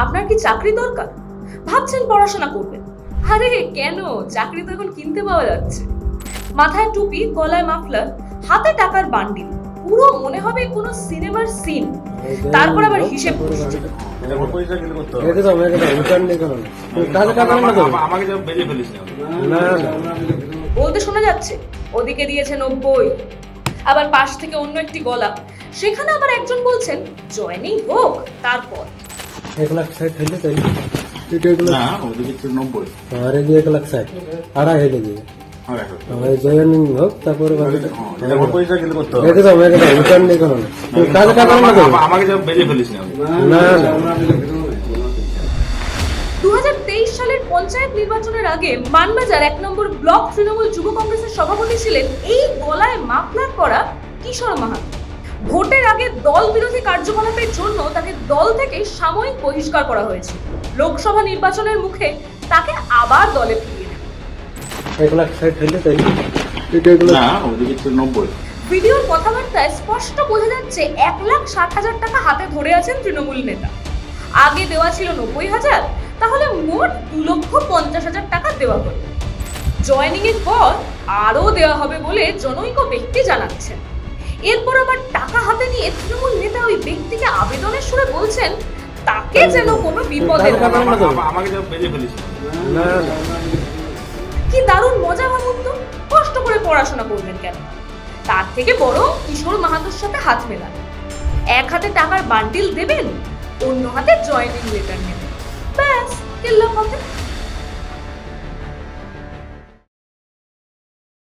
আপনার কি চাকরি দরকার? ভাবছেন পড়াশোনা করবেন? আরে কেন, চাকরি তো এখন কিনতে পাওয়া যাচ্ছে। মাথায় টুপি, গলায় মাফলার, হাতে টাকার বান্ডিল, পুরো মনে হবে কোনো সিনেমার সিন। তারপর আবার হিসেব করছে। বলতে শোনা যাচ্ছে ওদিকে দিয়েছে 90, আবার পাশ থেকে অন্য একটি গলা, সেখানে আবার একজন বলছেন জয়েনিং হোক তারপর। 1,60,000 না ওদিকে 90 আরে দিয়ে 1,60,000 আড়াই হয়ে গিয়ে আমার জয়েনিং হোক তারপরে পয়সা কিন্তু করতে হবে একদম রিটার্ন নেই কোনো কাজ কাজ আমাকে যা বেজে ফেলিস না না না 2023 সালের পঞ্চায়েত নির্বাচনের আগে মানবাজার 1 নম্বর ব্লক তৃণমূল যুব কংগ্রেসের সভাপতি ছিলেন এই গলায় মাফলার পরা কিশোর মাহাতো। ভোটের আগে দল বিরোধী কার্যকলাপের জন্য তাকে দল থেকে সাময়িক বহিষ্কার করা হয়েছে। লোকসভা নির্বাচনের মুখে তাকে আবার দলে ফিরিয়ে নেয়। 1,60,000 না ওদিকে 90 ভিডিওর কথাবার্তায় স্পষ্ট বোঝা যাচ্ছে 1,60,000 টাকা হাতে ধরে আছেন তৃণমূল নেতা। আগে দেওয়া ছিল 90,000, তাহলে মোট 2,50,000 টাকা দেওয়া হলো। জয়েনিং এর পর আরও দেওয়া হবে বলে জনৈক ব্যক্তি জানাচ্ছেন। এরপর আবার টাকা হাতে নিয়ে তৃণমূল নেতা ওই ব্যক্তিকে আবেদনের সুরে বলছেন তাকে যেন কোনো বিপদে না পড়ে। আমাকে যা বেজে ফেলিস না কি দারুণ মজা ভাবুন তো, কষ্ট করে পড়াশোনা করবেন কেন? তার থেকে বড় কিশোর মাহাতোর সাথে হাত মেলান। এক হাতে টাকার বান্ডিল দেবেন, অন্য হাতে জয়েনিং লেটার নেবেন, ব্যাস কেল্লা পথে।